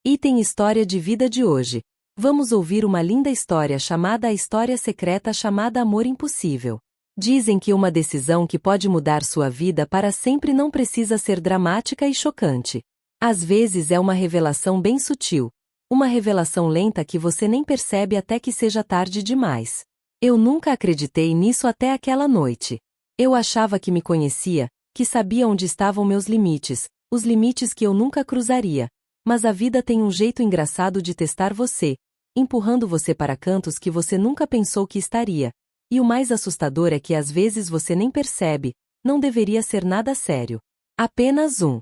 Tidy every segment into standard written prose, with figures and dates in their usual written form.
Item História de Vida de hoje. Vamos ouvir uma linda história chamada A História Secreta chamada Amor Impossível. Dizem que uma decisão que pode mudar sua vida para sempre não precisa ser dramática e chocante. Às vezes é uma revelação bem sutil. Uma revelação lenta que você nem percebe até que seja tarde demais. Eu nunca acreditei nisso até aquela noite. Eu achava que me conhecia, que sabia onde estavam meus limites, os limites que eu nunca cruzaria. Mas a vida tem um jeito engraçado de testar você, empurrando você para cantos que você nunca pensou que estaria. E o mais assustador é que às vezes você nem percebe, não deveria ser nada sério. Apenas um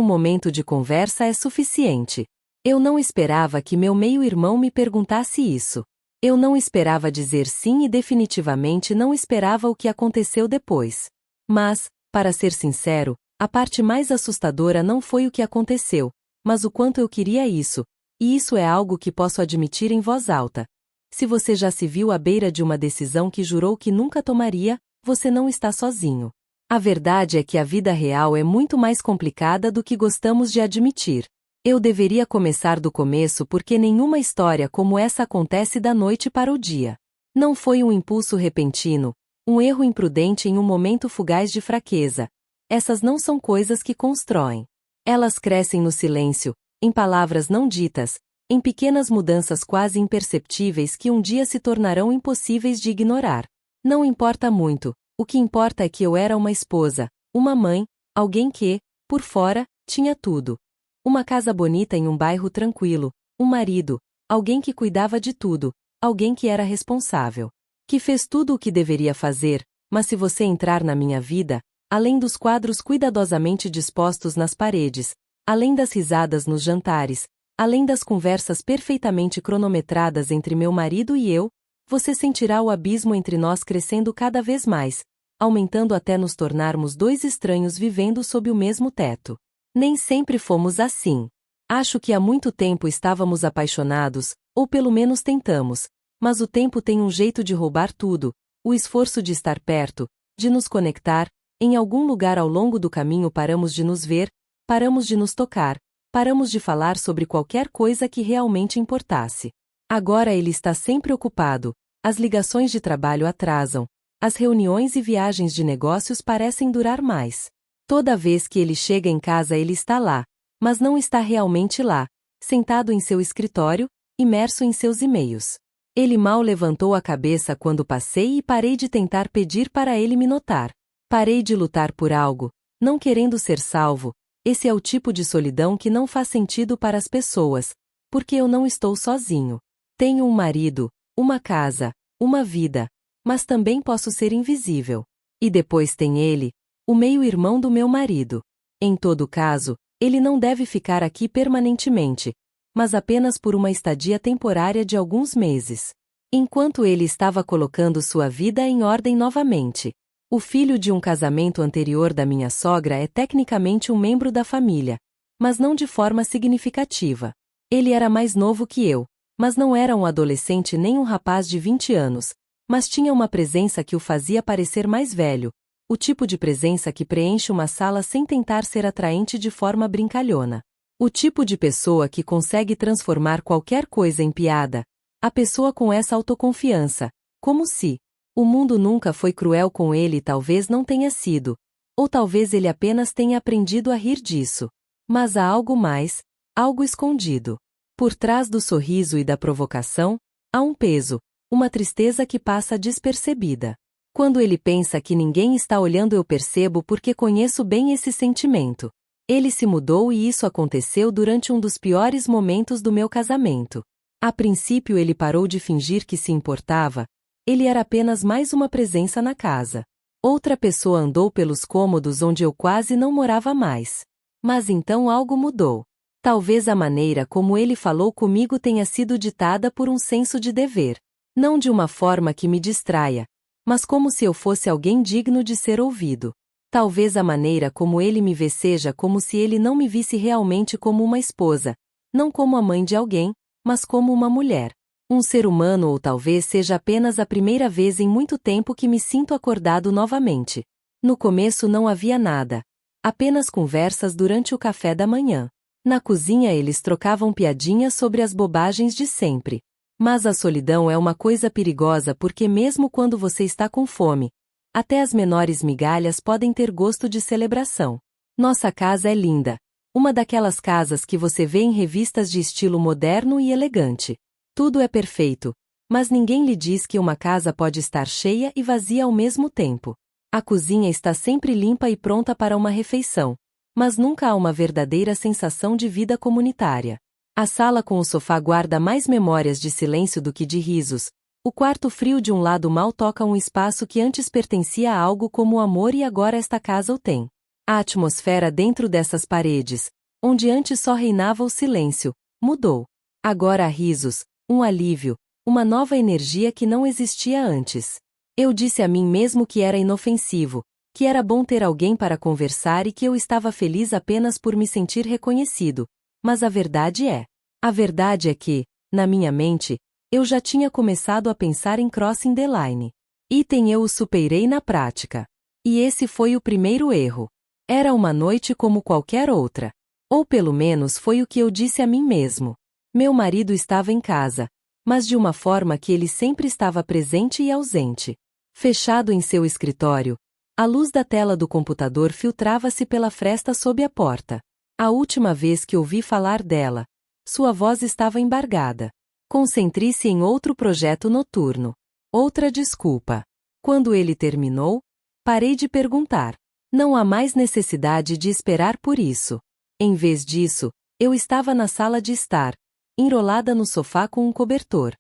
momento de conversa é suficiente. Eu não esperava que meu meio-irmão me perguntasse isso. Eu não esperava dizer sim e definitivamente não esperava o que aconteceu depois. Mas, para ser sincero, a parte mais assustadora não foi o que aconteceu, mas o quanto eu queria isso, e isso é algo que posso admitir em voz alta. Se você já se viu à beira de uma decisão que jurou que nunca tomaria, você não está sozinho. A verdade é que a vida real é muito mais complicada do que gostamos de admitir. Eu deveria começar do começo porque nenhuma história como essa acontece da noite para o dia. Não foi um impulso repentino, um erro imprudente em um momento fugaz de fraqueza. Essas não são coisas que constroem. Elas crescem no silêncio, em palavras não ditas, em pequenas mudanças quase imperceptíveis que um dia se tornarão impossíveis de ignorar. Não importa muito, o que importa é que eu era uma esposa, uma mãe, alguém que, por fora, tinha tudo. Uma casa bonita em um bairro tranquilo, um marido, alguém que cuidava de tudo, alguém que era responsável. Que fez tudo o que deveria fazer, mas se você entrar na minha vida, além dos quadros cuidadosamente dispostos nas paredes, além das risadas nos jantares, além das conversas perfeitamente cronometradas entre meu marido e eu, você sentirá o abismo entre nós crescendo cada vez mais, aumentando até nos tornarmos dois estranhos vivendo sob o mesmo teto. Nem sempre fomos assim. Acho que há muito tempo estávamos apaixonados, ou pelo menos tentamos, mas o tempo tem um jeito de roubar tudo, o esforço de estar perto, de nos conectar. Em algum lugar ao longo do caminho paramos de nos ver, paramos de nos tocar, paramos de falar sobre qualquer coisa que realmente importasse. Agora ele está sempre ocupado, as ligações de trabalho atrasam, as reuniões e viagens de negócios parecem durar mais. Toda vez que ele chega em casa ele está lá, mas não está realmente lá, sentado em seu escritório, imerso em seus e-mails. Ele mal levantou a cabeça quando passei e parei de tentar pedir para ele me notar. Parei de lutar por algo, não querendo ser salvo. Esse é o tipo de solidão que não faz sentido para as pessoas, porque eu não estou sozinho. Tenho um marido, uma casa, uma vida, mas também posso ser invisível. E depois tem ele, o meio-irmão do meu marido. Em todo caso, ele não deve ficar aqui permanentemente, mas apenas por uma estadia temporária de alguns meses. Enquanto ele estava colocando sua vida em ordem novamente. O filho de um casamento anterior da minha sogra é tecnicamente um membro da família, mas não de forma significativa. Ele era mais novo que eu, mas não era um adolescente nem um rapaz de 20 anos, mas tinha uma presença que o fazia parecer mais velho, o tipo de presença que preenche uma sala sem tentar ser atraente de forma brincalhona. O tipo de pessoa que consegue transformar qualquer coisa em piada, a pessoa com essa autoconfiança, como se o mundo nunca foi cruel com ele e talvez não tenha sido, ou talvez ele apenas tenha aprendido a rir disso. Mas há algo mais, algo escondido. Por trás do sorriso e da provocação, há um peso, uma tristeza que passa despercebida. Quando ele pensa que ninguém está olhando eu percebo porque conheço bem esse sentimento. Ele se mudou e isso aconteceu durante um dos piores momentos do meu casamento. A princípio ele parou de fingir que se importava. Ele era apenas mais uma presença na casa. Outra pessoa andou pelos cômodos onde eu quase não morava mais. Mas então algo mudou. Talvez a maneira como ele falou comigo tenha sido ditada por um senso de dever. Não de uma forma que me distraia, mas como se eu fosse alguém digno de ser ouvido. Talvez a maneira como ele me vê seja como se ele não me visse realmente como uma esposa, não como a mãe de alguém, mas como uma mulher. Um ser humano ou talvez seja apenas a primeira vez em muito tempo que me sinto acordado novamente. No começo não havia nada. Apenas conversas durante o café da manhã. Na cozinha eles trocavam piadinhas sobre as bobagens de sempre. Mas a solidão é uma coisa perigosa porque mesmo quando você está com fome, até as menores migalhas podem ter gosto de celebração. Nossa casa é linda. Uma daquelas casas que você vê em revistas de estilo moderno e elegante. Tudo é perfeito, mas ninguém lhe diz que uma casa pode estar cheia e vazia ao mesmo tempo. A cozinha está sempre limpa e pronta para uma refeição, mas nunca há uma verdadeira sensação de vida comunitária. A sala com o sofá guarda mais memórias de silêncio do que de risos. O quarto frio de um lado mal toca um espaço que antes pertencia a algo como o amor e agora esta casa o tem. A atmosfera dentro dessas paredes, onde antes só reinava o silêncio, mudou. Agora há risos, um alívio, uma nova energia que não existia antes. Eu disse a mim mesmo que era inofensivo, que era bom ter alguém para conversar e que eu estava feliz apenas por me sentir reconhecido. Mas a verdade é que, na minha mente, eu já tinha começado a pensar em crossing the line. Eu o superei na prática. E esse foi o primeiro erro. Era uma noite como qualquer outra. Ou pelo menos foi o que eu disse a mim mesmo. Meu marido estava em casa, mas de uma forma que ele sempre estava presente e ausente. Fechado em seu escritório, a luz da tela do computador filtrava-se pela fresta sob a porta. A última vez que ouvi falar dela, sua voz estava embargada. Concentre-se em outro projeto noturno. Outra desculpa. Quando ele terminou, parei de perguntar. Não há mais necessidade de esperar por isso. Em vez disso, eu estava na sala de estar, enrolada no sofá com um cobertor.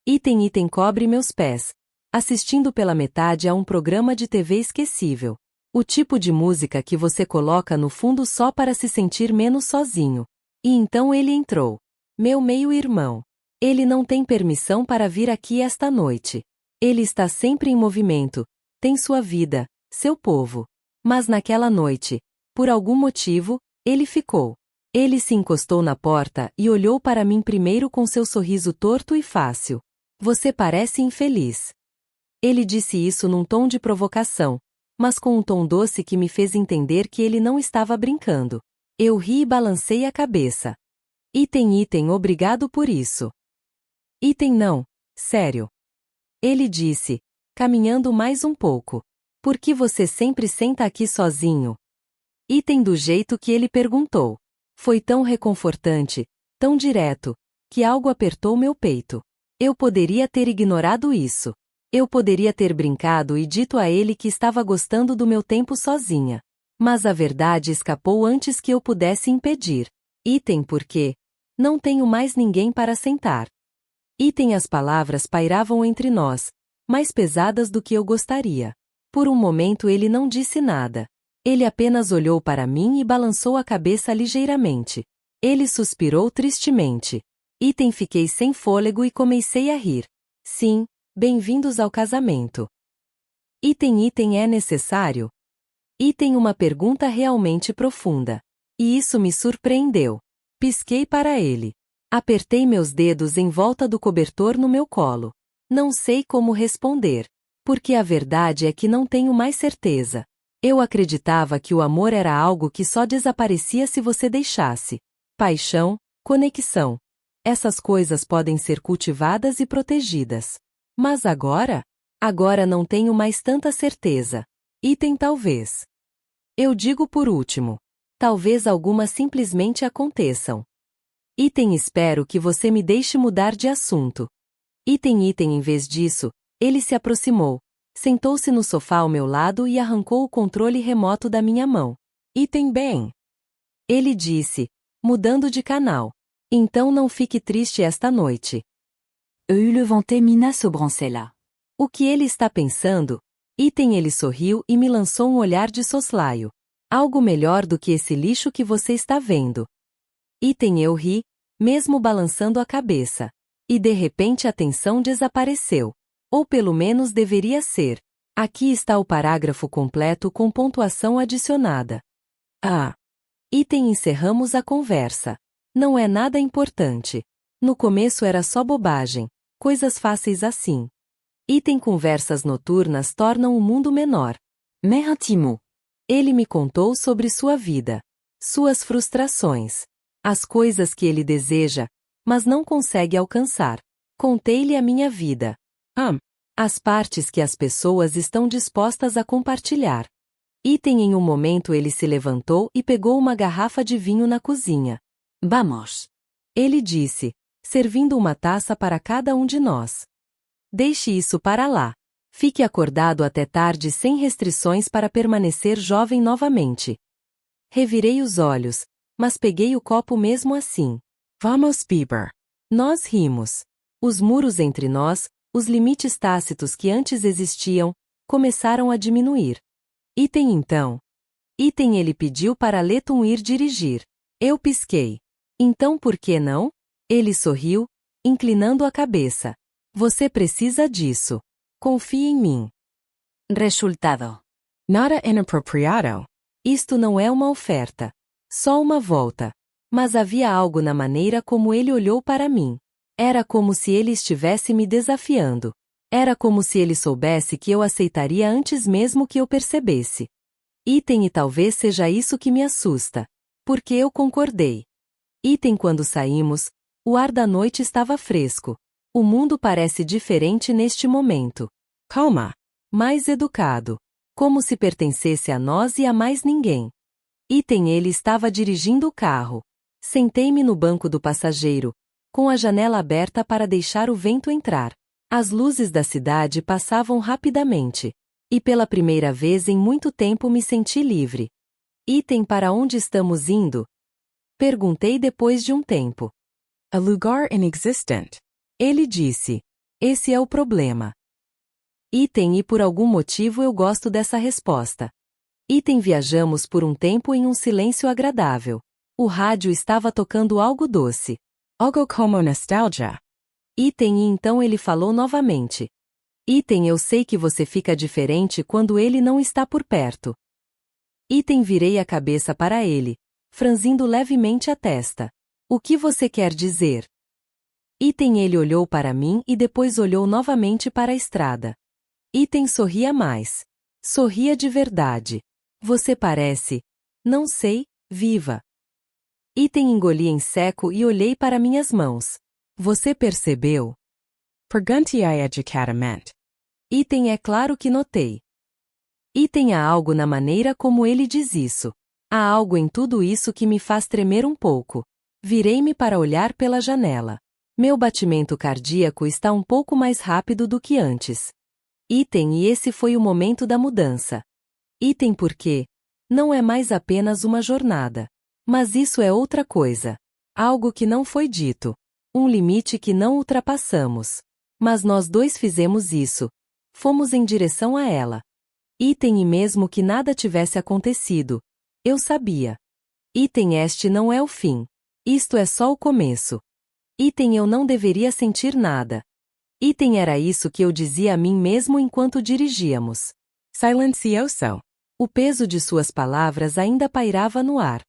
Item cobre meus pés, assistindo pela metade a um programa de TV esquecível. O tipo de música que você coloca no fundo só para se sentir menos sozinho. E então ele entrou. Meu meio-irmão. Ele não tem permissão para vir aqui esta noite. Ele está sempre em movimento, tem sua vida, seu povo. Mas naquela noite, por algum motivo, ele ficou. Ele se encostou na porta e olhou para mim primeiro com seu sorriso torto e fácil. Você parece infeliz. Ele disse isso num tom de provocação, mas com um tom doce que me fez entender que ele não estava brincando. Eu ri e balancei a cabeça. Obrigado por isso. Não, sério. Ele disse, caminhando mais um pouco. Por que você sempre senta aqui sozinho? Do jeito que ele perguntou. Foi tão reconfortante, tão direto, que algo apertou meu peito. Eu poderia ter ignorado isso. Eu poderia ter brincado e dito a ele que estava gostando do meu tempo sozinha. Mas a verdade escapou antes que eu pudesse impedir. Por quê? Não tenho mais ninguém para sentar. As palavras pairavam entre nós, mais pesadas do que eu gostaria. Por um momento ele não disse nada. Ele apenas olhou para mim e balançou a cabeça ligeiramente. Ele suspirou tristemente. Fiquei sem fôlego e comecei a rir. Sim, bem-vindos ao casamento. É necessário? Uma pergunta realmente profunda. E isso me surpreendeu. Pisquei para ele. Apertei meus dedos em volta do cobertor no meu colo. Não sei como responder. Porque a verdade é que não tenho mais certeza. Eu acreditava que o amor era algo que só desaparecia se você deixasse. Paixão, conexão. Essas coisas podem ser cultivadas e protegidas. Mas agora? Agora não tenho mais tanta certeza. Talvez. Eu digo por último. Talvez algumas simplesmente aconteçam. Espero que você me deixe mudar de assunto. Em vez disso, ele se aproximou, sentou-se no sofá ao meu lado e arrancou o controle remoto da minha mão. Bem. Ele disse, mudando de canal. Então não fique triste esta noite. Eu levantai mina sobrancelha. O que ele está pensando? Ele sorriu e me lançou um olhar de soslaio. Algo melhor do que esse lixo que você está vendo. Eu ri, mesmo balançando a cabeça. E de repente a tensão desapareceu. Ou pelo menos deveria ser. Aqui está o parágrafo completo com pontuação adicionada. Encerramos a conversa. Não é nada importante. No começo era só bobagem. Coisas fáceis assim. Conversas noturnas tornam o mundo menor. Mais intimo. Ele me contou sobre sua vida. Suas frustrações. As coisas que ele deseja, mas não consegue alcançar. Contei-lhe a minha vida. As partes que as pessoas estão dispostas a compartilhar. Em um momento ele se levantou e pegou uma garrafa de vinho na cozinha. Vamos. Ele disse, servindo uma taça para cada um de nós. Deixe isso para lá. Fique acordado até tarde sem restrições para permanecer jovem novamente. Revirei os olhos, mas peguei o copo mesmo assim. Vamos beber. Nós rimos. Os muros entre nós, os limites tácitos que antes existiam, começaram a diminuir. Então. Ele pediu para Leton ir dirigir. Eu pisquei. Então por que não? Ele sorriu, inclinando a cabeça. Você precisa disso. Confie em mim. Resultado. Nada inapropriado. Isto não é uma oferta. Só uma volta. Mas havia algo na maneira como ele olhou para mim. Era como se ele estivesse me desafiando. Era como se ele soubesse que eu aceitaria antes mesmo que eu percebesse. E talvez seja isso que me assusta. Porque eu concordei. Quando saímos, o ar da noite estava fresco. O mundo parece diferente neste momento. Calma. Mais educado. Como se pertencesse a nós e a mais ninguém. Ele estava dirigindo o carro. Sentei-me no banco do passageiro, com a janela aberta para deixar o vento entrar. As luzes da cidade passavam rapidamente. Pela primeira vez em muito tempo me senti livre. Para onde estamos indo? Perguntei depois de um tempo. A lugar inexistent. Ele disse. Esse é o problema. E por algum motivo eu gosto dessa resposta. Viajamos por um tempo em um silêncio agradável. O rádio estava tocando algo doce. Algo como nostalgia. Então ele falou novamente. Eu sei que você fica diferente quando ele não está por perto. Virei a cabeça para ele, franzindo levemente a testa. O que você quer dizer? Ele olhou para mim e depois olhou novamente para a estrada. Sorria mais. Sorria de verdade. Você parece, não sei, viva. Engoli em seco e olhei para minhas mãos. Você percebeu? Perguntei educadamente. É claro que notei. Há algo na maneira como ele diz isso. Há algo em tudo isso que me faz tremer um pouco. Virei-me para olhar pela janela. Meu batimento cardíaco está um pouco mais rápido do que antes. E esse foi o momento da mudança. Porque não é mais apenas uma jornada. Mas isso é outra coisa. Algo que não foi dito. Um limite que não ultrapassamos. Mas nós dois fizemos isso. Fomos em direção a ela. E mesmo que nada tivesse acontecido, eu sabia. Este não é o fim. Isto é só o começo. Eu não deveria sentir nada. Era isso que eu dizia a mim mesmo enquanto dirigíamos. Silencioso. O peso de suas palavras ainda pairava no ar.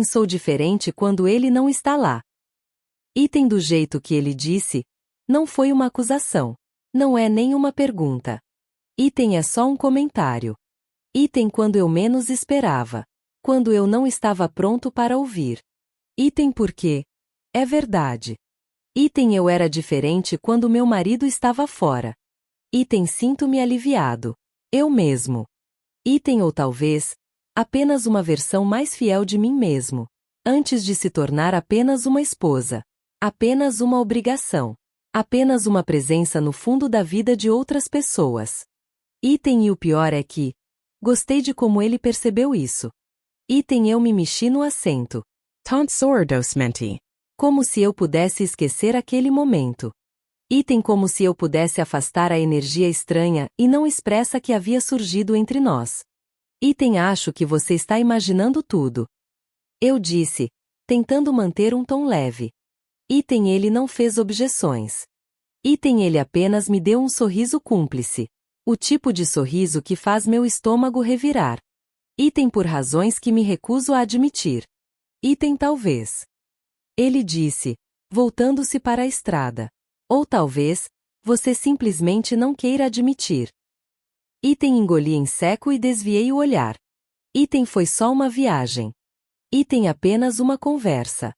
Sou diferente quando ele não está lá. Do jeito que ele disse, não foi uma acusação. Não é nem uma pergunta. É só um comentário. Quando eu menos esperava. Quando eu não estava pronto para ouvir. Porque é verdade. Eu era diferente quando meu marido estava fora. Sinto-me aliviado. Eu mesmo. Ou talvez, apenas uma versão mais fiel de mim mesmo. Antes de se tornar apenas uma esposa. Apenas uma obrigação. Apenas uma presença no fundo da vida de outras pessoas. E o pior é que, gostei de como ele percebeu isso. Eu me mexi no assento. Tant sordosmente. Como se eu pudesse esquecer aquele momento. Como se eu pudesse afastar a energia estranha e não expressa que havia surgido entre nós. Acho que você está imaginando tudo. Eu disse, tentando manter um tom leve. Ele não fez objeções. Ele apenas me deu um sorriso cúmplice. O tipo de sorriso que faz meu estômago revirar. Por razões que me recuso a admitir. Talvez. Ele disse, voltando-se para a estrada. Ou talvez, você simplesmente não queira admitir. Engoli em seco e desviei o olhar. Foi só uma viagem. Item apenas uma conversa.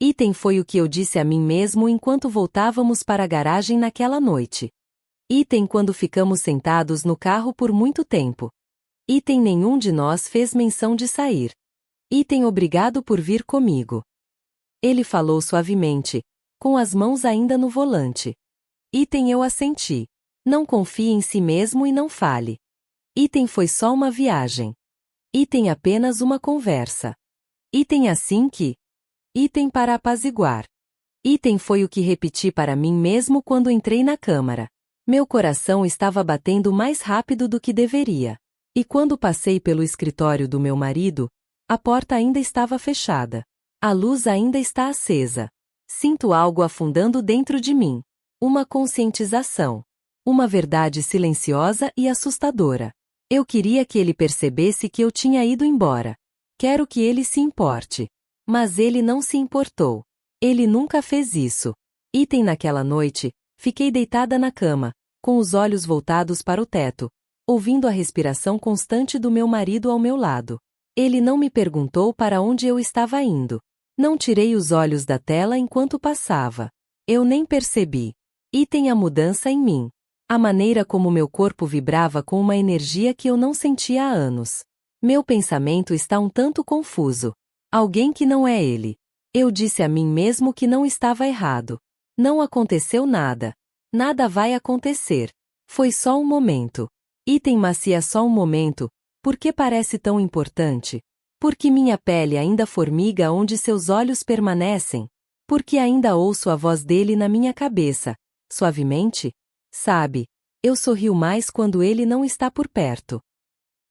Item foi o que eu disse a mim mesmo enquanto voltávamos para a garagem naquela noite. Item quando ficamos sentados no carro por muito tempo. Item nenhum de nós fez menção de sair. Item obrigado por vir comigo. Ele falou suavemente, com as mãos ainda no volante. Item eu assenti. Não confie em si mesmo e não fale. Item foi só uma viagem. Item apenas uma conversa. Item assim que. Item para apaziguar. Item foi o que repeti para mim mesmo quando entrei na câmara. Meu coração estava batendo mais rápido do que deveria. E quando passei pelo escritório do meu marido, a porta ainda estava fechada. A luz ainda está acesa. Sinto algo afundando dentro de mim. Uma conscientização. Uma verdade silenciosa e assustadora. Eu queria que ele percebesse que eu tinha ido embora. Quero que ele se importe. Mas ele não se importou. Ele nunca fez isso. Item naquela noite, fiquei deitada na cama, com os olhos voltados para o teto, ouvindo a respiração constante do meu marido ao meu lado. Ele não me perguntou para onde eu estava indo. Não tirei os olhos da tela enquanto passava. Eu nem percebi. Item a mudança em mim. A maneira como meu corpo vibrava com uma energia que eu não sentia há anos. Meu pensamento está um tanto confuso. Alguém que não é ele. Eu disse a mim mesmo que não estava errado. Não aconteceu nada. Nada vai acontecer. Foi só um momento. Item mas se é só um momento, por que parece tão importante? Porque minha pele ainda formiga onde seus olhos permanecem? Porque ainda ouço a voz dele na minha cabeça, suavemente? Sabe, eu sorrio mais quando ele não está por perto.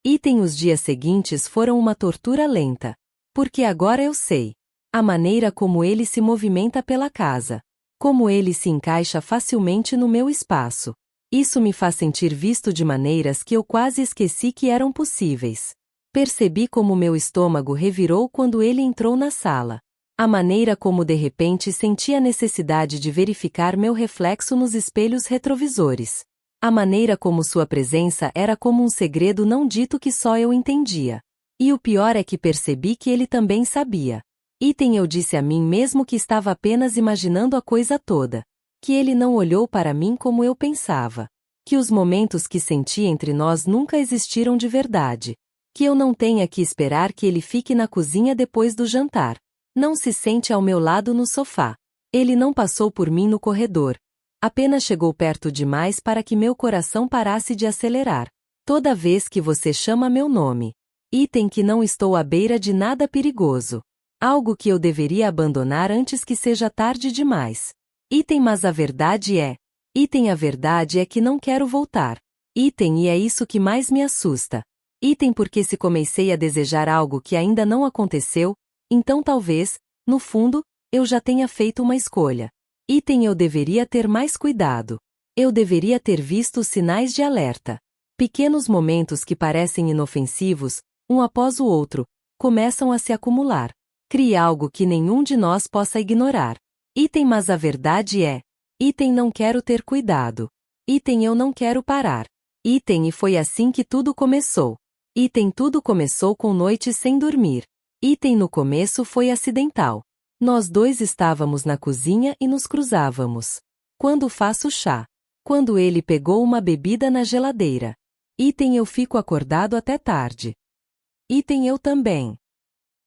Item os dias seguintes foram uma tortura lenta. Porque agora eu sei. A maneira como ele se movimenta pela casa. Como ele se encaixa facilmente no meu espaço. Isso me faz sentir visto de maneiras que eu quase esqueci que eram possíveis. Percebi como meu estômago revirou quando ele entrou na sala. A maneira como de repente senti a necessidade de verificar meu reflexo nos espelhos retrovisores. A maneira como sua presença era como um segredo não dito que só eu entendia. E o pior é que percebi que ele também sabia. Item eu disse a mim mesmo que estava apenas imaginando a coisa toda. Que ele não olhou para mim como eu pensava. Que os momentos que senti entre nós nunca existiram de verdade. Que eu não tenha que esperar que ele fique na cozinha depois do jantar. Não se sente ao meu lado no sofá. Ele não passou por mim no corredor. Apenas chegou perto demais para que meu coração parasse de acelerar. Toda vez que você chama meu nome. Item que não estou à beira de nada perigoso. Algo que eu deveria abandonar antes que seja tarde demais. Item mas a verdade é. Item a verdade é que não quero voltar. Item e é isso que mais me assusta. Item porque se comecei a desejar algo que ainda não aconteceu, então talvez, no fundo, eu já tenha feito uma escolha. Item eu deveria ter mais cuidado. Eu deveria ter visto os sinais de alerta. Pequenos momentos que parecem inofensivos, um após o outro, começam a se acumular. Crie algo que nenhum de nós possa ignorar. Item mas a verdade é. Item não quero ter cuidado. Item eu não quero parar. Item e foi assim que tudo começou. Item tudo começou com noites sem dormir. Item no começo foi acidental. Nós dois estávamos na cozinha e nos cruzávamos. Quando faço chá. Quando ele pegou uma bebida na geladeira. Item eu fico acordado até tarde. Item eu também.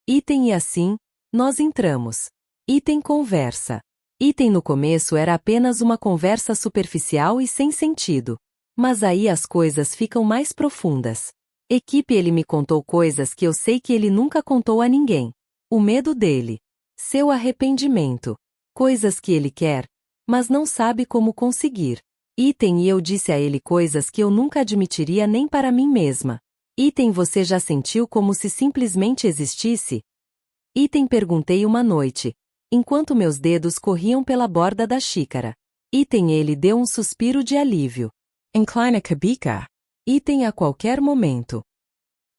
Item e assim, nós entramos. Item conversa. Item no começo era apenas uma conversa superficial e sem sentido. Mas aí as coisas ficam mais profundas. Equipe ele me contou coisas que eu sei que ele nunca contou a ninguém. O medo dele. Seu arrependimento. Coisas que ele quer, mas não sabe como conseguir. Item e eu disse a ele coisas que eu nunca admitiria nem para mim mesma. Item você já sentiu como se simplesmente existisse? Item perguntei uma noite, enquanto meus dedos corriam pela borda da xícara. Item ele deu um suspiro de alívio. Incline a cabeça. Item a qualquer momento.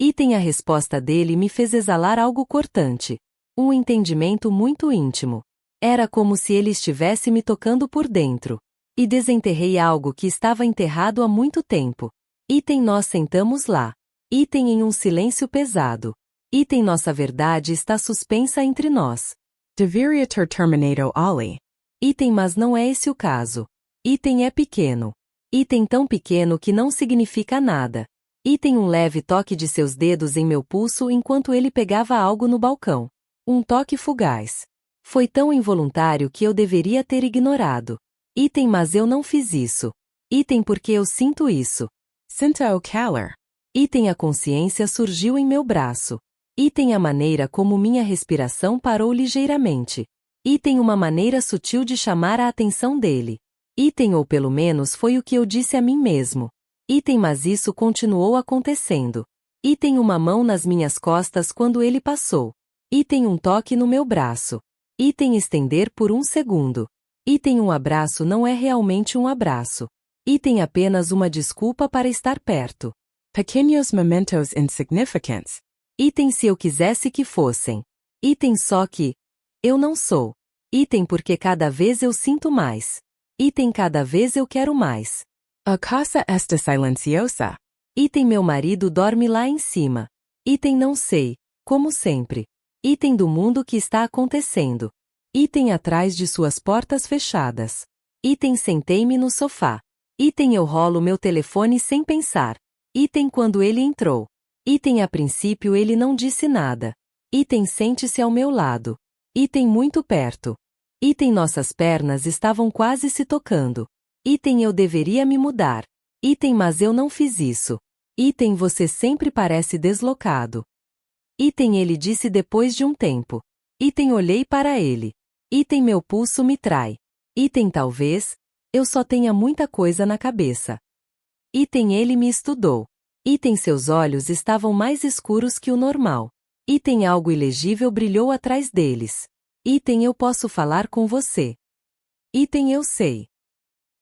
Item a resposta dele me fez exalar algo cortante. Um entendimento muito íntimo. Era como se ele estivesse me tocando por dentro. E desenterrei algo que estava enterrado há muito tempo. Item nós sentamos lá. Item em um silêncio pesado. Item nossa verdade está suspensa entre nós. Deveria ter terminado ali. Item mas não é esse o caso. Item é pequeno. Item tão pequeno que não significa nada. Item um leve toque de seus dedos em meu pulso enquanto ele pegava algo no balcão. Um toque fugaz. Foi tão involuntário que eu deveria ter ignorado. Item mas eu não fiz isso. Item porque eu sinto isso. Sinta o calor. Item a consciência surgiu em meu braço. Item a maneira como minha respiração parou ligeiramente. Item uma maneira sutil de chamar a atenção dele. Item ou pelo menos foi o que eu disse a mim mesmo. Item mas isso continuou acontecendo. Item uma mão nas minhas costas quando ele passou. Item um toque no meu braço. Item estender por um segundo. Item um abraço não é realmente um abraço. Item apenas uma desculpa para estar perto. Pequenos momentos insignificants. Item se eu quisesse que fossem. Item só que eu não sou. Item porque cada vez eu sinto mais. Item cada vez eu quero mais. A casa está silenciosa. Item meu marido dorme lá em cima. Item não sei, como sempre. Item do mundo que está acontecendo. Item atrás de suas portas fechadas. Item sentei-me no sofá. Item eu rolo meu telefone sem pensar. Item quando ele entrou. Item a princípio ele não disse nada. Item sente-se ao meu lado. Item muito perto. Item nossas pernas estavam quase se tocando. Item eu deveria me mudar. Item mas eu não fiz isso. Item você sempre parece deslocado. Item ele disse depois de um tempo. Item olhei para ele. Item meu pulso me trai. Item talvez eu só tenha muita coisa na cabeça. Item ele me estudou. Item seus olhos estavam mais escuros que o normal. Item algo ilegível brilhou atrás deles. Item eu posso falar com você. Item eu sei.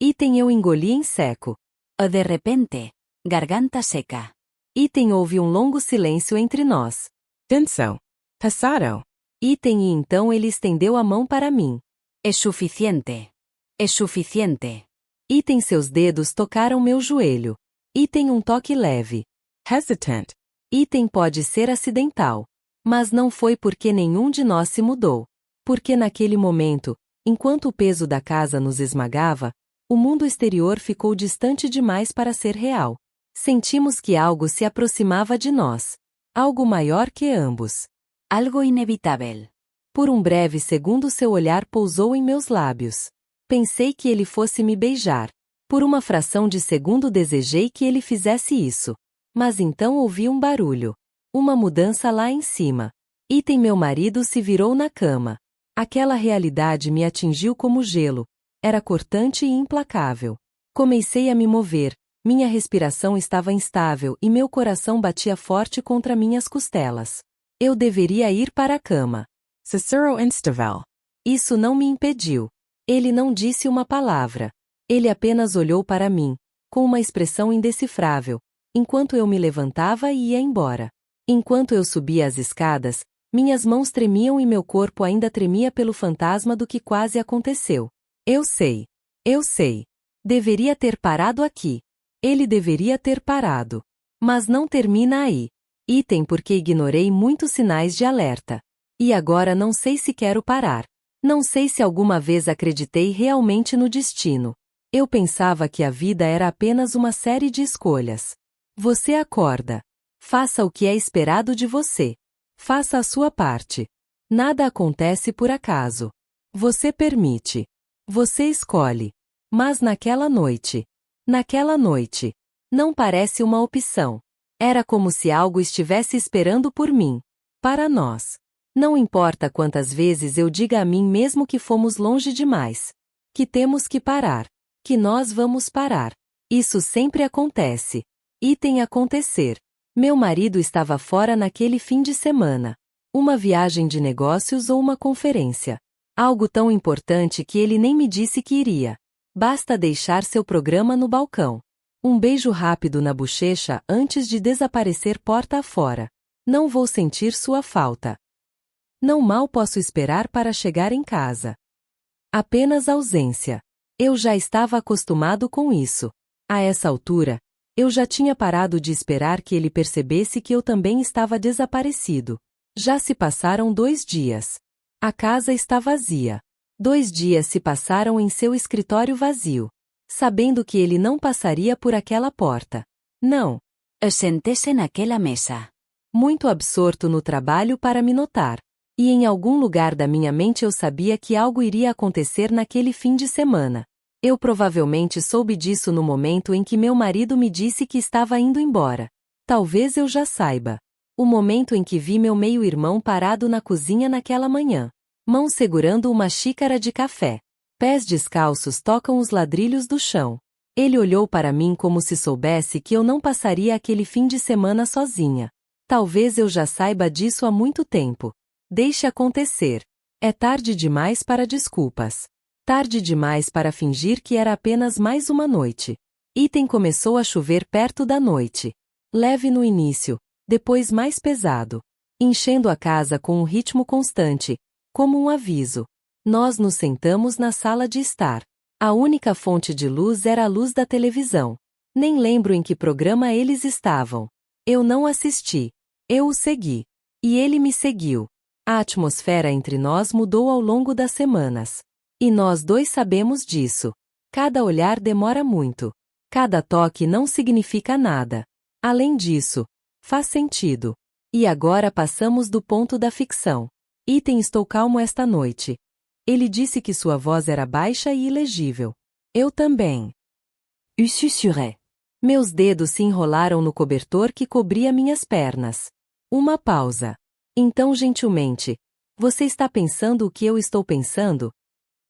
Item eu engoli em seco. De repente, garganta seca. Item houve um longo silêncio entre nós. Denso. Passado. Item e então ele estendeu a mão para mim. É suficiente. É suficiente. Item seus dedos tocaram meu joelho. Item um toque leve. Hesitant. Item pode ser acidental. Mas não foi porque nenhum de nós se mudou. Porque naquele momento, enquanto o peso da casa nos esmagava, o mundo exterior ficou distante demais para ser real. Sentimos que algo se aproximava de nós. Algo maior que ambos. Algo inevitável. Por um breve segundo seu olhar pousou em meus lábios. Pensei que ele fosse me beijar. Por uma fração de segundo desejei que ele fizesse isso. Mas então ouvi um barulho. Uma mudança lá em cima. Item meu marido se virou na cama. Aquela realidade me atingiu como gelo. Era cortante e implacável. Comecei a me mover. Minha respiração estava instável e meu coração batia forte contra minhas costelas. Eu deveria ir para a cama. Cicero Instavel. Isso não me impediu. Ele não disse uma palavra. Ele apenas olhou para mim, com uma expressão indecifrável, enquanto eu me levantava e ia embora. Enquanto eu subia as escadas, minhas mãos tremiam e meu corpo ainda tremia pelo fantasma do que quase aconteceu. Eu sei. Eu sei. Deveria ter parado aqui. Ele deveria ter parado. Mas não termina aí. Item porque ignorei muitos sinais de alerta. E agora não sei se quero parar. Não sei se alguma vez acreditei realmente no destino. Eu pensava que a vida era apenas uma série de escolhas. Você acorda. Faça o que é esperado de você. Faça a sua parte. Nada acontece por acaso. Você permite. Você escolhe. Mas naquela noite, não parece uma opção. Era como se algo estivesse esperando por mim. Para nós. Não importa quantas vezes eu diga a mim mesmo que fomos longe demais. Que temos que parar. Que nós vamos parar. Isso sempre acontece. Item acontecer. Meu marido estava fora naquele fim de semana. Uma viagem de negócios ou uma conferência. Algo tão importante que ele nem me disse que iria. Basta deixar seu programa no balcão. Um beijo rápido na bochecha antes de desaparecer porta afora. Não vou sentir sua falta. Não mal posso esperar para chegar em casa. Apenas ausência. Eu já estava acostumado com isso. A essa altura, Eu já tinha parado de esperar que ele percebesse que eu também estava desaparecido. Já se passaram 2 dias. A casa está vazia. 2 dias se passaram em seu escritório vazio, sabendo que ele não passaria por aquela porta. Não. Senté-se naquela mesa. Muito absorto no trabalho para me notar. E em algum lugar da minha mente eu sabia que algo iria acontecer naquele fim de semana. Eu provavelmente soube disso no momento em que meu marido me disse que estava indo embora. Talvez eu já saiba. O momento em que vi meu meio-irmão parado na cozinha naquela manhã. Mãos segurando uma xícara de café. Pés descalços tocam os ladrilhos do chão. Ele olhou para mim como se soubesse que eu não passaria aquele fim de semana sozinha. Talvez eu já saiba disso há muito tempo. Deixe acontecer. É tarde demais para desculpas. Tarde demais para fingir que era apenas mais uma noite. Item começou a chover perto da noite. Leve no início, depois mais pesado. Enchendo a casa com um ritmo constante, como um aviso. Nós nos sentamos na sala de estar. A única fonte de luz era a luz da televisão. Nem lembro em que programa eles estavam. Eu não assisti. Eu o segui. E ele me seguiu. A atmosfera entre nós mudou ao longo das semanas. E nós dois sabemos disso. Cada olhar demora muito. Cada toque não significa nada. Além disso, faz sentido. E agora passamos do ponto da ficção. Item, estou calmo esta noite. Ele disse que sua voz era baixa e ilegível. Eu também. Susurré. Meus dedos se enrolaram no cobertor que cobria minhas pernas. Uma pausa. Então, gentilmente, você está pensando o que eu estou pensando?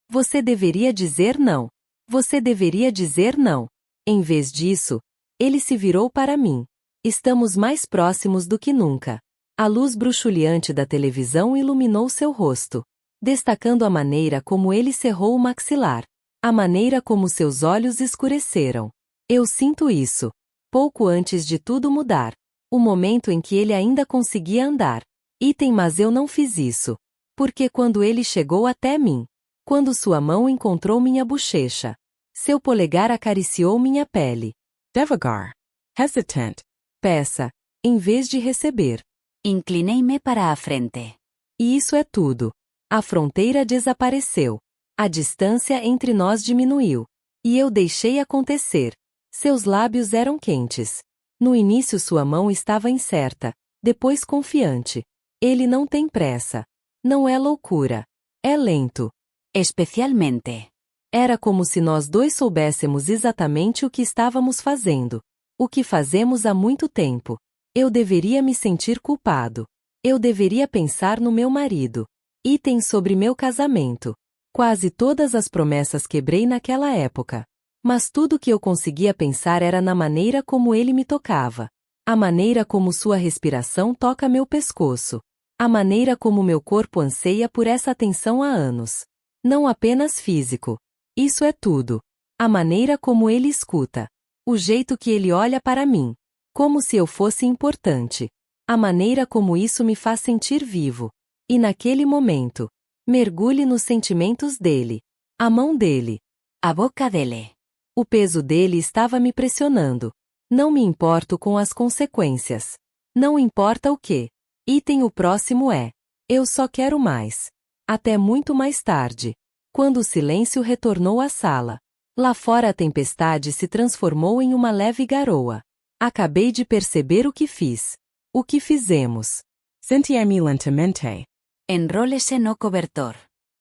Você deveria dizer não. Você deveria dizer não. Em vez disso, ele se virou para mim. Estamos mais próximos do que nunca. A luz bruxuleante da televisão iluminou seu rosto, destacando a maneira como ele cerrou o maxilar. A maneira como seus olhos escureceram. Eu sinto isso. Pouco antes de tudo mudar. O momento em que ele ainda conseguia andar. Item, mas eu não fiz isso. Porque quando ele chegou até mim, quando sua mão encontrou minha bochecha, seu polegar acariciou minha pele. Devagar. Hesitant. Peça, em vez de receber. Inclinei-me para a frente. E isso é tudo. A fronteira desapareceu. A distância entre nós diminuiu. E eu deixei acontecer. Seus lábios eram quentes. No início sua mão estava incerta, depois confiante. Ele não tem pressa. Não é loucura. É lento. Especialmente. Era como se nós dois soubéssemos exatamente o que estávamos fazendo. O que fazemos há muito tempo. Eu deveria me sentir culpado. Eu deveria pensar no meu marido. Item sobre meu casamento. Quase todas as promessas quebrei naquela época. Mas tudo que eu conseguia pensar era na maneira como ele me tocava. A maneira como sua respiração toca meu pescoço. A maneira como meu corpo anseia por essa atenção há anos. Não apenas físico. Isso é tudo. A maneira como ele escuta. O jeito que ele olha para mim. Como se eu fosse importante. A maneira como isso me faz sentir vivo. E naquele momento, mergulhe nos sentimentos dele. A mão dele. A boca dele. O peso dele estava me pressionando. Não me importo com as consequências. Não importa o que. Item, o próximo é. Eu só quero mais. Até muito mais tarde. Quando o silêncio retornou à sala. Lá fora a tempestade se transformou em uma leve garoa. Acabei de perceber o que fiz. O que fizemos. Sentiami lentamente. Enrole-se no cobertor.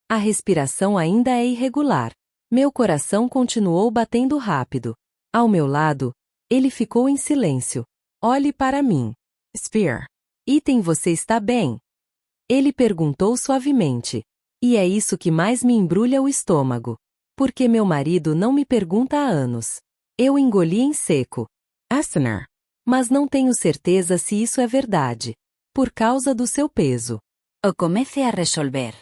A respiração ainda é irregular. Meu coração continuou batendo rápido. Ao meu lado, ele ficou em silêncio. Olhe para mim. Sphere. Item, você está bem? Ele perguntou suavemente. E é isso que mais me embrulha o estômago. Porque meu marido não me pergunta há anos. Eu engoli em seco. Asener. Mas não tenho certeza se isso é verdade. Por causa do seu peso. O comece a resolver.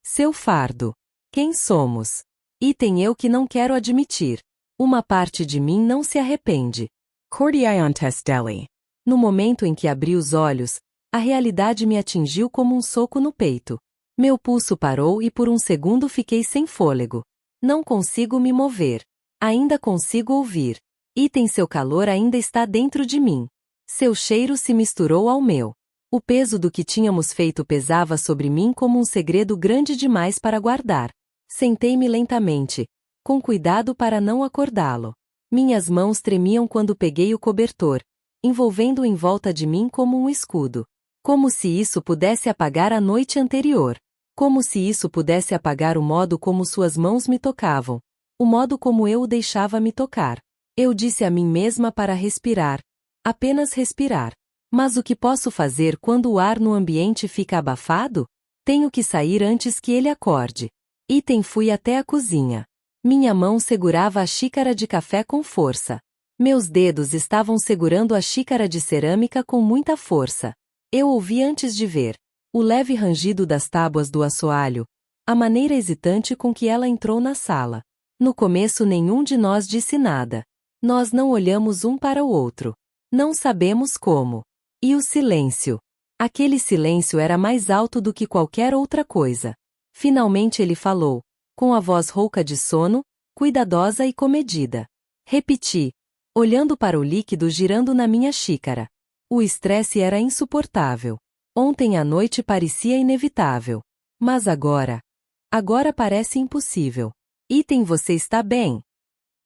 Seu fardo. Quem somos? Item, eu que não quero admitir. Uma parte de mim não se arrepende. Cordiantes deli. No momento em que abri os olhos, a realidade me atingiu como um soco no peito. Meu pulso parou e por um segundo fiquei sem fôlego. Não consigo me mover. Ainda consigo ouvir. Item seu calor ainda está dentro de mim. Seu cheiro se misturou ao meu. O peso do que tínhamos feito pesava sobre mim como um segredo grande demais para guardar. Sentei-me lentamente, com cuidado para não acordá-lo. Minhas mãos tremiam quando peguei o cobertor, envolvendo-o em volta de mim como um escudo. Como se isso pudesse apagar a noite anterior. Como se isso pudesse apagar o modo como suas mãos me tocavam. O modo como eu o deixava me tocar. Eu disse a mim mesma para respirar. Apenas respirar. Mas o que posso fazer quando o ar no ambiente fica abafado? Tenho que sair antes que ele acorde. Fui até a cozinha. Minha mão segurava a xícara de café com força. Meus dedos estavam segurando a xícara de cerâmica com muita força. Eu ouvi antes de ver. O leve rangido das tábuas do assoalho. A maneira hesitante com que ela entrou na sala. No começo nenhum de nós disse nada. Nós não olhamos um para o outro. Não sabemos como. E o silêncio. Aquele silêncio era mais alto do que qualquer outra coisa. Finalmente ele falou, com a voz rouca de sono, cuidadosa e comedida. Repeti, olhando para o líquido girando na minha xícara. O estresse era insuportável. Ontem à noite parecia inevitável. Mas agora parece impossível. Você está bem?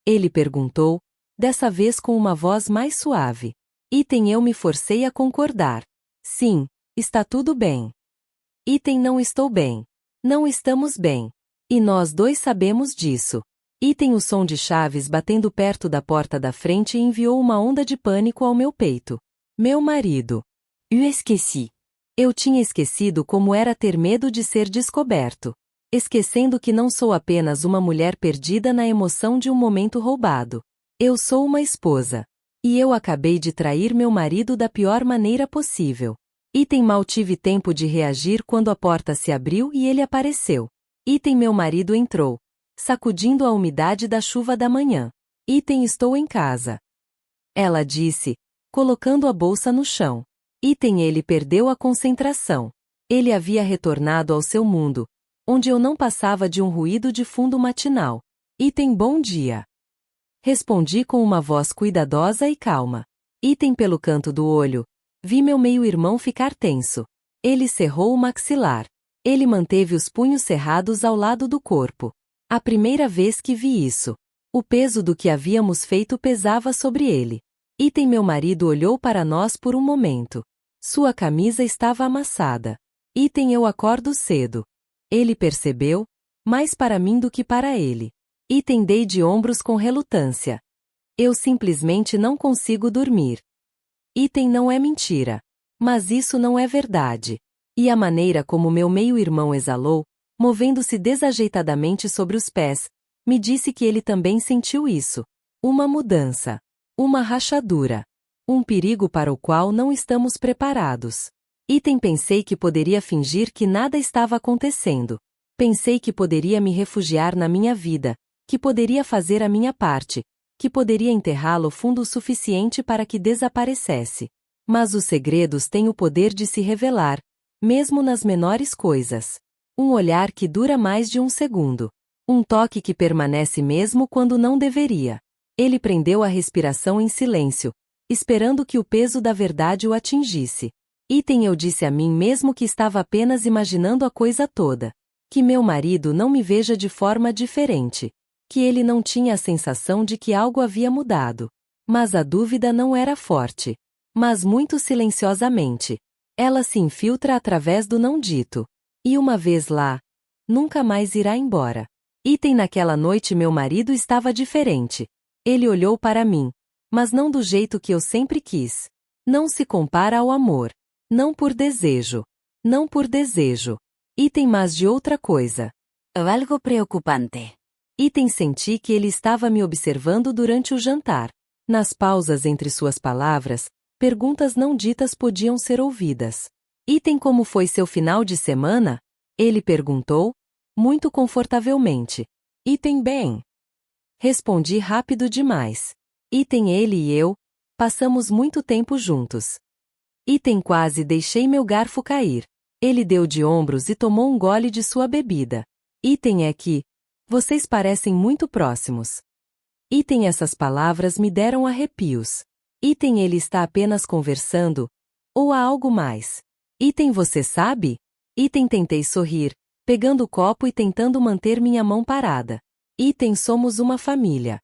Ele perguntou, dessa vez com uma voz mais suave. Eu me forcei a concordar. Sim, está tudo bem. Não estou bem. Não estamos bem. E nós dois sabemos disso. O som de chaves batendo perto da porta da frente enviou uma onda de pânico ao meu peito. Meu marido. Eu esqueci. Eu tinha esquecido como era ter medo de ser descoberto. Esquecendo que não sou apenas uma mulher perdida na emoção de um momento roubado. Eu sou uma esposa. E eu acabei de trair meu marido da pior maneira possível. Mal tive tempo de reagir quando a porta se abriu e ele apareceu. Meu marido entrou, sacudindo a umidade da chuva da manhã. Estou em casa. Ela disse, colocando a bolsa no chão. Ele perdeu a concentração. Ele havia retornado ao seu mundo, onde eu não passava de um ruído de fundo matinal. Bom dia. Respondi com uma voz cuidadosa e calma. Pelo canto do olho, vi meu meio-irmão ficar tenso. Ele cerrou o maxilar. Ele manteve os punhos cerrados ao lado do corpo. A primeira vez que vi isso. O peso do que havíamos feito pesava sobre ele. Meu marido olhou para nós por um momento. Sua camisa estava amassada. Eu acordo cedo. Ele percebeu, mais para mim do que para ele. Dei de ombros com relutância. Eu simplesmente não consigo dormir. Não é mentira. Mas isso não é verdade. E a maneira como meu meio-irmão exalou, movendo-se desajeitadamente sobre os pés, me disse que ele também sentiu isso. Uma mudança. Uma rachadura. Um perigo para o qual não estamos preparados. Pensei que poderia fingir que nada estava acontecendo. Pensei que poderia me refugiar na minha vida, que poderia fazer a minha parte, que poderia enterrá-lo fundo o suficiente para que desaparecesse. Mas os segredos têm o poder de se revelar, mesmo nas menores coisas. Um olhar que dura mais de um segundo. Um toque que permanece mesmo quando não deveria. Ele prendeu a respiração em silêncio, esperando que o peso da verdade o atingisse. Eu disse a mim mesmo que estava apenas imaginando a coisa toda. Que meu marido não me veja de forma diferente. Que ele não tinha a sensação de que algo havia mudado. Mas a dúvida não era forte. Mas muito silenciosamente. Ela se infiltra através do não dito. E uma vez lá, nunca mais irá embora. Naquela noite meu marido estava diferente. Ele olhou para mim. Mas não do jeito que eu sempre quis. Não se compara ao amor. Não por desejo. Não por desejo. Mas de outra coisa. Algo preocupante. Senti que ele estava me observando durante o jantar. Nas pausas entre suas palavras, perguntas não ditas podiam ser ouvidas. Como foi seu final de semana? Ele perguntou, muito confortavelmente. Bem. Respondi rápido demais. Ele e eu, passamos muito tempo juntos. Quase deixei meu garfo cair. Ele deu de ombros e tomou um gole de sua bebida. É que, vocês parecem muito próximos. Item essas palavras me deram arrepios. Item ele está apenas conversando? Ou há algo mais? Item você sabe? Item tentei sorrir, pegando o copo e tentando manter minha mão parada. Item somos uma família.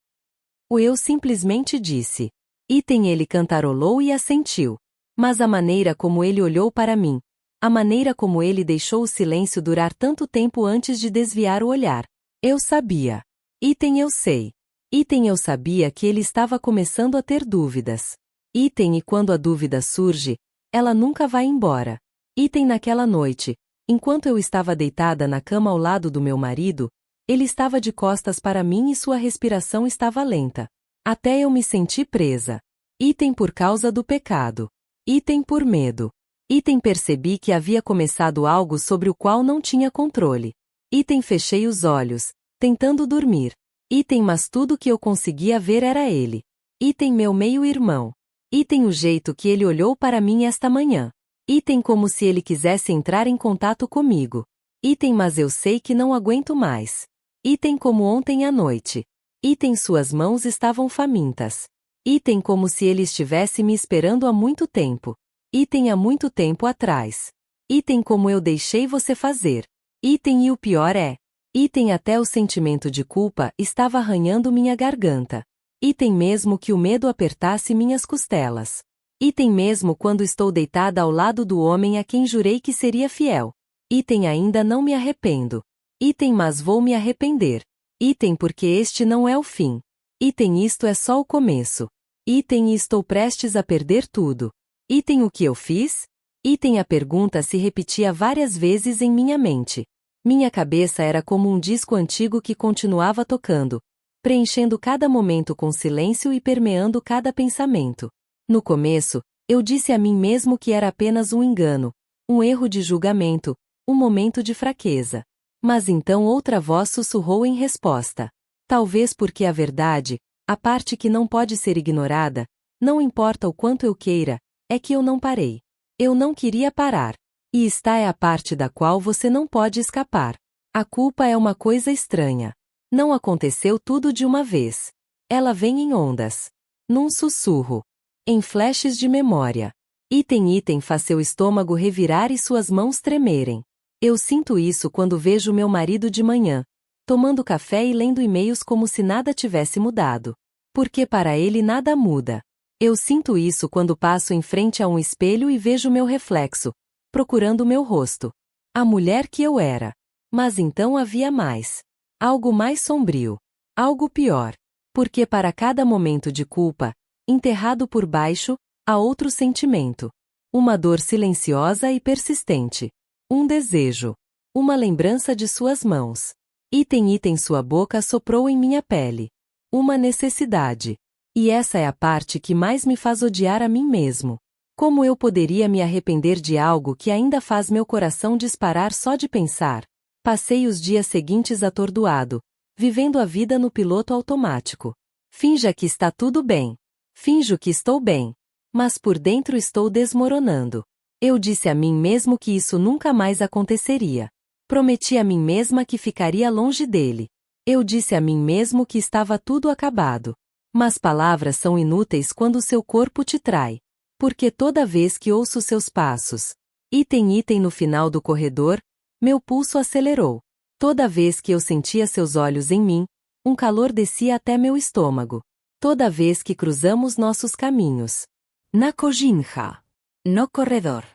O eu simplesmente disse. Item ele cantarolou e assentiu. Mas a maneira como ele olhou para mim, a maneira como ele deixou o silêncio durar tanto tempo antes de desviar o olhar. Eu sabia. Item eu sei. Item eu sabia que ele estava começando a ter dúvidas. Item e quando a dúvida surge, ela nunca vai embora. Item naquela noite, enquanto eu estava deitada na cama ao lado do meu marido, ele estava de costas para mim e sua respiração estava lenta. Até eu me senti presa. Item por causa do pecado. Item por medo. Item percebi que havia começado algo sobre o qual não tinha controle. Item fechei os olhos, tentando dormir. Item mas tudo que eu conseguia ver era ele. Item meu meio-irmão. Item o jeito que ele olhou para mim esta manhã. Item como se ele quisesse entrar em contato comigo. Item mas eu sei que não aguento mais. Item como ontem à noite. Item suas mãos estavam famintas. Item como se ele estivesse me esperando há muito tempo. Item há muito tempo atrás. Item como eu deixei você fazer. Item e o pior é. Item até o sentimento de culpa estava arranhando minha garganta. Item mesmo que o medo apertasse minhas costelas. Item mesmo quando estou deitada ao lado do homem a quem jurei que seria fiel. Item ainda não me arrependo. Item mas vou me arrepender. Item porque este não é o fim. Item isto é só o começo. Item e estou prestes a perder tudo. Item o que eu fiz? Item a pergunta se repetia várias vezes em minha mente. Minha cabeça era como um disco antigo que continuava tocando, preenchendo cada momento com silêncio e permeando cada pensamento. No começo, eu disse a mim mesmo que era apenas um engano, um erro de julgamento, um momento de fraqueza. Mas então outra voz sussurrou em resposta. Talvez porque a verdade, a parte que não pode ser ignorada, não importa o quanto eu queira, é que eu não parei. Eu não queria parar. E esta é a parte da qual você não pode escapar. A culpa é uma coisa estranha. Não aconteceu tudo de uma vez. Ela vem em ondas. Num sussurro. Em flashes de memória. Item faz seu estômago revirar e suas mãos tremerem. Eu sinto isso quando vejo meu marido de manhã, tomando café e lendo e-mails como se nada tivesse mudado. Porque para ele nada muda. Eu sinto isso quando passo em frente a um espelho e vejo meu reflexo, procurando meu rosto. A mulher que eu era. Mas então havia mais. Algo mais sombrio. Algo pior. Porque para cada momento de culpa, enterrado por baixo, há outro sentimento. Uma dor silenciosa e persistente. Um desejo. Uma lembrança de suas mãos. Item sua boca soprou em minha pele. Uma necessidade. E essa é a parte que mais me faz odiar a mim mesmo. Como eu poderia me arrepender de algo que ainda faz meu coração disparar só de pensar? Passei os dias seguintes atordoado, vivendo a vida no piloto automático. Finja que está tudo bem. Finjo que estou bem. Mas por dentro estou desmoronando. Eu disse a mim mesmo que isso nunca mais aconteceria. Prometi a mim mesma que ficaria longe dele. Eu disse a mim mesmo que estava tudo acabado. Mas palavras são inúteis quando seu corpo te trai. Porque toda vez que ouço seus passos, item no final do corredor, meu pulso acelerou. Toda vez que eu sentia seus olhos em mim, um calor descia até meu estômago. Toda vez que cruzamos nossos caminhos. Na cozinha. No corredor.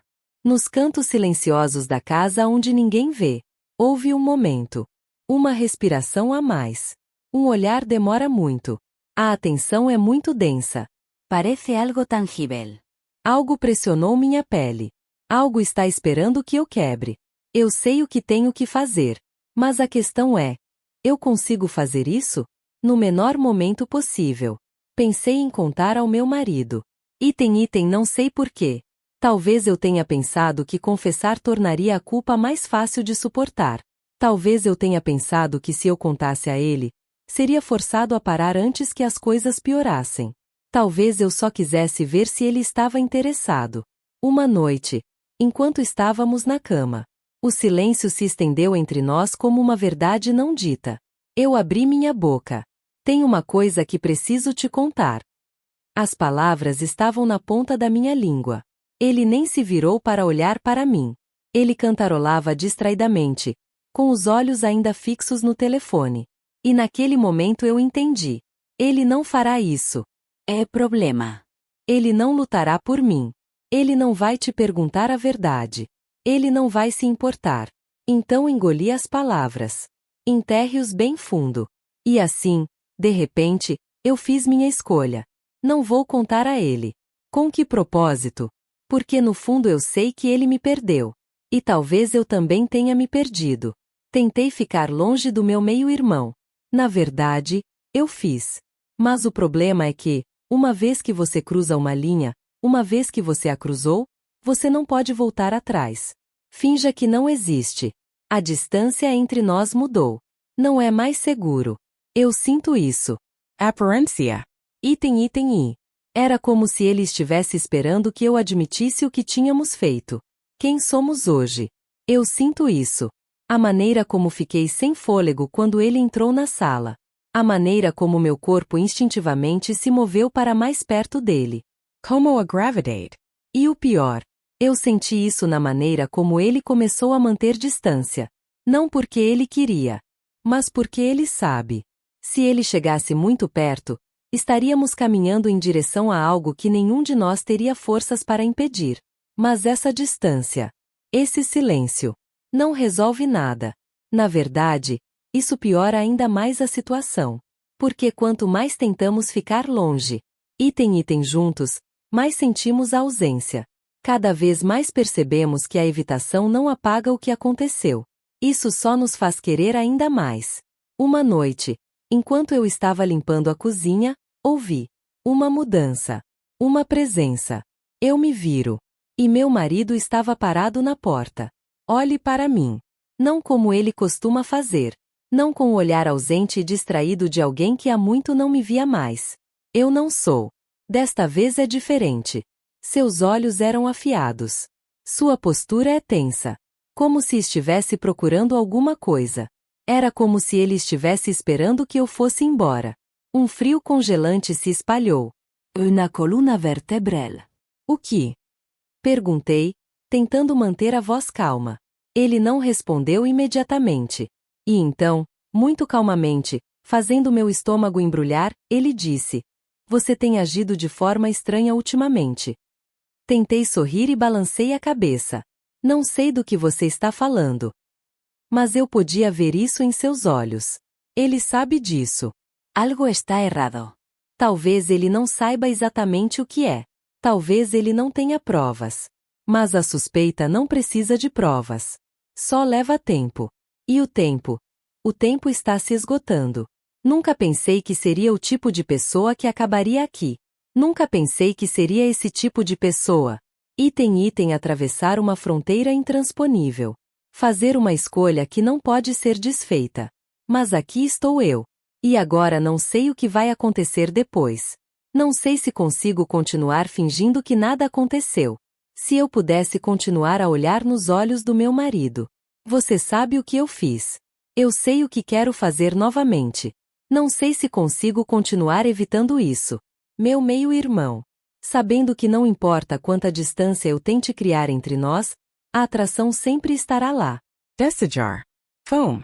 Nos cantos silenciosos da casa onde ninguém vê. Houve um momento. Uma respiração a mais. Um olhar demora muito. A atenção é muito densa. Parece algo tangível. Algo pressionou minha pele. Algo está esperando que eu quebre. Eu sei o que tenho que fazer. Mas a questão é: eu consigo fazer isso? No menor momento possível. Pensei em contar ao meu marido. Item não sei porquê. Talvez eu tenha pensado que confessar tornaria a culpa mais fácil de suportar. Talvez eu tenha pensado que se eu contasse a ele, seria forçado a parar antes que as coisas piorassem. Talvez eu só quisesse ver se ele estava interessado. Uma noite, enquanto estávamos na cama, o silêncio se estendeu entre nós como uma verdade não dita. Eu abri minha boca. Tem uma coisa que preciso te contar. As palavras estavam na ponta da minha língua. Ele nem se virou para olhar para mim. Ele cantarolava distraidamente, com os olhos ainda fixos no telefone. E naquele momento eu entendi. Ele não fará isso. É problema. Ele não lutará por mim. Ele não vai te perguntar a verdade. Ele não vai se importar. Então engoli as palavras. Enterre-os bem fundo. E assim, de repente, eu fiz minha escolha. Não vou contar a ele. Com que propósito? Porque no fundo eu sei que ele me perdeu. E talvez eu também tenha me perdido. Tentei ficar longe do meu meio-irmão. Na verdade, eu fiz. Mas o problema é que, uma vez que você cruza uma linha, uma vez que você a cruzou, você não pode voltar atrás. Finja que não existe. A distância entre nós mudou. Não é mais seguro. Eu sinto isso. Apparencia. Item I. Era como se ele estivesse esperando que eu admitisse o que tínhamos feito. Quem somos hoje? Eu sinto isso. A maneira como fiquei sem fôlego quando ele entrou na sala. A maneira como meu corpo instintivamente se moveu para mais perto dele. Como a gravidade. E o pior, eu senti isso na maneira como ele começou a manter distância. Não porque ele queria, mas porque ele sabe. Se ele chegasse muito perto, estaríamos caminhando em direção a algo que nenhum de nós teria forças para impedir. Mas essa distância, esse silêncio, não resolve nada. Na verdade, isso piora ainda mais a situação. Porque quanto mais tentamos ficar longe, item juntos, mais sentimos a ausência. Cada vez mais percebemos que a evitação não apaga o que aconteceu. Isso só nos faz querer ainda mais. Uma noite, enquanto eu estava limpando a cozinha, ouvi uma mudança, uma presença. Eu me viro. E meu marido estava parado na porta. Olhe para mim. Não como ele costuma fazer. Não com o olhar ausente e distraído de alguém que há muito não me via mais. Eu não sou. Desta vez é diferente. Seus olhos eram afiados. Sua postura é tensa. Como se estivesse procurando alguma coisa. Era como se ele estivesse esperando que eu fosse embora. Um frio congelante se espalhou. Una coluna vertebral. O que? Perguntei, tentando manter a voz calma. Ele não respondeu imediatamente. E então, muito calmamente, fazendo meu estômago embrulhar, ele disse: Você tem agido de forma estranha ultimamente. Tentei sorrir e balancei a cabeça. Não sei do que você está falando. Mas eu podia ver isso em seus olhos. Ele sabe disso. Algo está errado. Talvez ele não saiba exatamente o que é. Talvez ele não tenha provas. Mas a suspeita não precisa de provas. Só leva tempo. E o tempo está se esgotando. Nunca pensei que seria o tipo de pessoa que acabaria aqui. Nunca pensei que seria esse tipo de pessoa. Item atravessar uma fronteira intransponível. Fazer uma escolha que não pode ser desfeita. Mas aqui estou eu. E agora não sei o que vai acontecer depois. Não sei se consigo continuar fingindo que nada aconteceu. Se eu pudesse continuar a olhar nos olhos do meu marido. Você sabe o que eu fiz. Eu sei o que quero fazer novamente. Não sei se consigo continuar evitando isso. Meu meio-irmão. Sabendo que não importa quanta distância eu tente criar entre nós, a atração sempre estará lá. Desajar. Foam.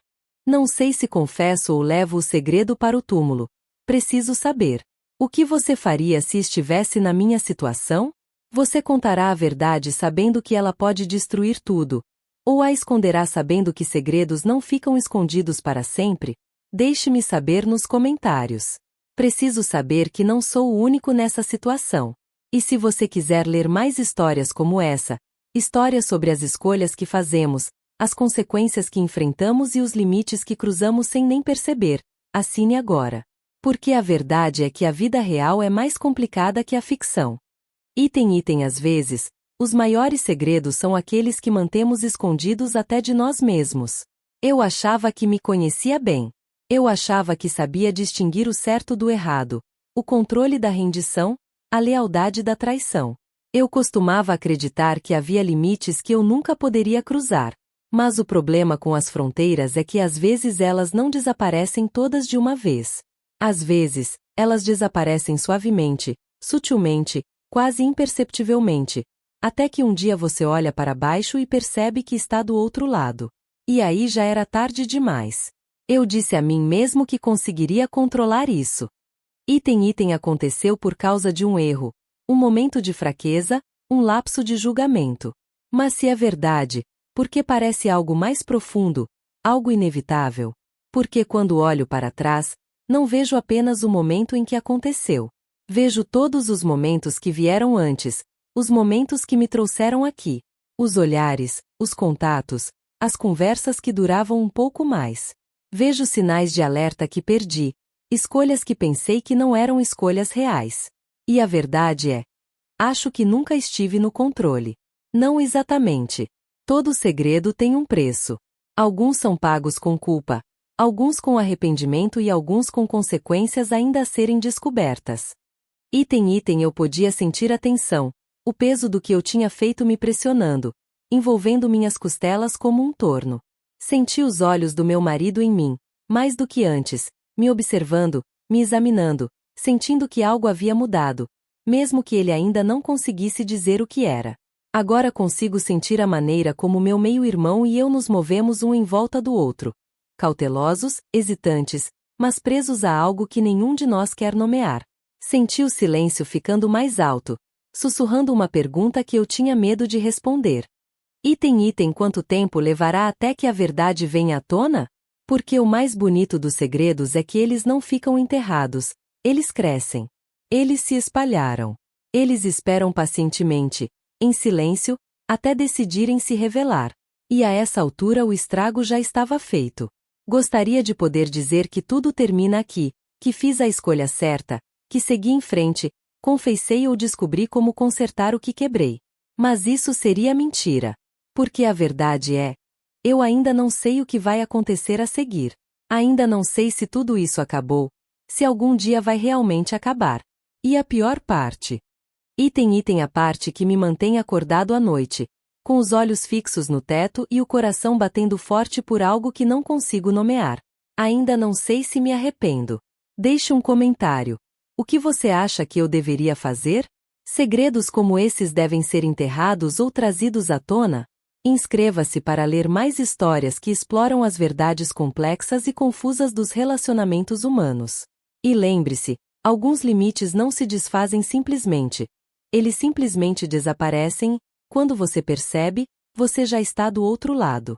Não sei se confesso ou levo o segredo para o túmulo. Preciso saber. O que você faria se estivesse na minha situação? Você contará a verdade sabendo que ela pode destruir tudo. Ou a esconderá sabendo que segredos não ficam escondidos para sempre? Deixe-me saber nos comentários. Preciso saber que não sou o único nessa situação. E se você quiser ler mais histórias como essa, histórias sobre as escolhas que fazemos, as consequências que enfrentamos e os limites que cruzamos sem nem perceber, assine agora. Porque a verdade é que a vida real é mais complicada que a ficção. Item às vezes, os maiores segredos são aqueles que mantemos escondidos até de nós mesmos. Eu achava que me conhecia bem. Eu achava que sabia distinguir o certo do errado, o controle da rendição, a lealdade da traição. Eu costumava acreditar que havia limites que eu nunca poderia cruzar. Mas o problema com as fronteiras é que às vezes elas não desaparecem todas de uma vez. Às vezes, elas desaparecem suavemente, sutilmente, quase imperceptivelmente, até que um dia você olha para baixo e percebe que está do outro lado. E aí já era tarde demais. Eu disse a mim mesmo que conseguiria controlar isso. Item aconteceu por causa de um erro, um momento de fraqueza, um lapso de julgamento. Mas se é verdade, porque parece algo mais profundo, algo inevitável? Porque quando olho para trás, não vejo apenas o momento em que aconteceu. Vejo todos os momentos que vieram antes, os momentos que me trouxeram aqui. Os olhares, os contatos, as conversas que duravam um pouco mais. Vejo sinais de alerta que perdi, escolhas que pensei que não eram escolhas reais. E a verdade é, acho que nunca estive no controle. Não exatamente. Todo segredo tem um preço. Alguns são pagos com culpa, alguns com arrependimento e alguns com consequências ainda a serem descobertas. Item eu podia sentir a tensão, o peso do que eu tinha feito me pressionando, envolvendo minhas costelas como um torno. Senti os olhos do meu marido em mim, mais do que antes, me observando, me examinando, sentindo que algo havia mudado, mesmo que ele ainda não conseguisse dizer o que era. Agora consigo sentir a maneira como meu meio-irmão e eu nos movemos um em volta do outro, cautelosos, hesitantes, mas presos a algo que nenhum de nós quer nomear. Senti o silêncio ficando mais alto, sussurrando uma pergunta que eu tinha medo de responder. Item quanto tempo levará até que a verdade venha à tona? Porque o mais bonito dos segredos é que eles não ficam enterrados, eles crescem. Eles se espalharam. Eles esperam pacientemente, em silêncio, até decidirem se revelar. E a essa altura o estrago já estava feito. Gostaria de poder dizer que tudo termina aqui, que fiz a escolha certa, que segui em frente, confessei ou descobri como consertar o que quebrei. Mas isso seria mentira. Porque a verdade é, eu ainda não sei o que vai acontecer a seguir. Ainda não sei se tudo isso acabou, se algum dia vai realmente acabar. E a pior parte. Item a parte que me mantém acordado à noite, com os olhos fixos no teto e o coração batendo forte por algo que não consigo nomear. Ainda não sei se me arrependo. Deixe um comentário. O que você acha que eu deveria fazer? Segredos como esses devem ser enterrados ou trazidos à tona? Inscreva-se para ler mais histórias que exploram as verdades complexas e confusas dos relacionamentos humanos. E lembre-se, alguns limites não se desfazem simplesmente. Eles simplesmente desaparecem, quando você percebe, você já está do outro lado.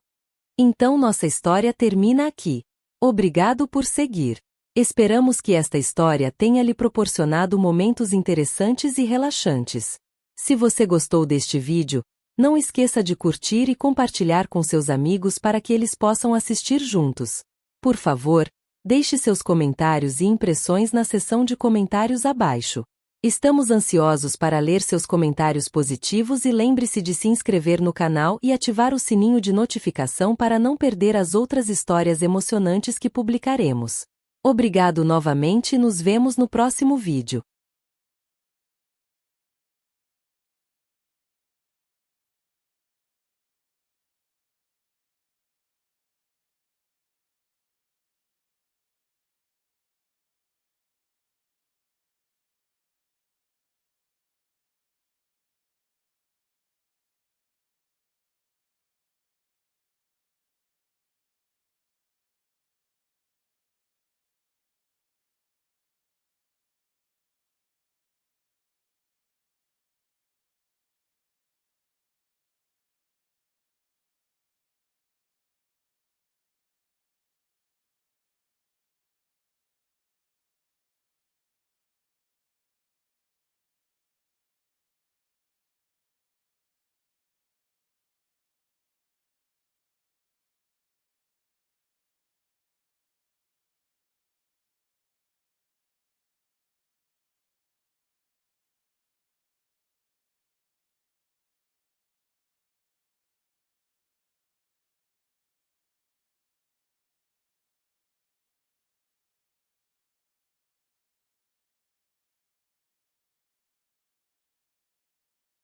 Então nossa história termina aqui. Obrigado por seguir. Esperamos que esta história tenha lhe proporcionado momentos interessantes e relaxantes. Se você gostou deste vídeo, não esqueça de curtir e compartilhar com seus amigos para que eles possam assistir juntos. Por favor, deixe seus comentários e impressões na seção de comentários abaixo. Estamos ansiosos para ler seus comentários positivos e lembre-se de se inscrever no canal e ativar o sininho de notificação para não perder as outras histórias emocionantes que publicaremos. Obrigado novamente e nos vemos no próximo vídeo.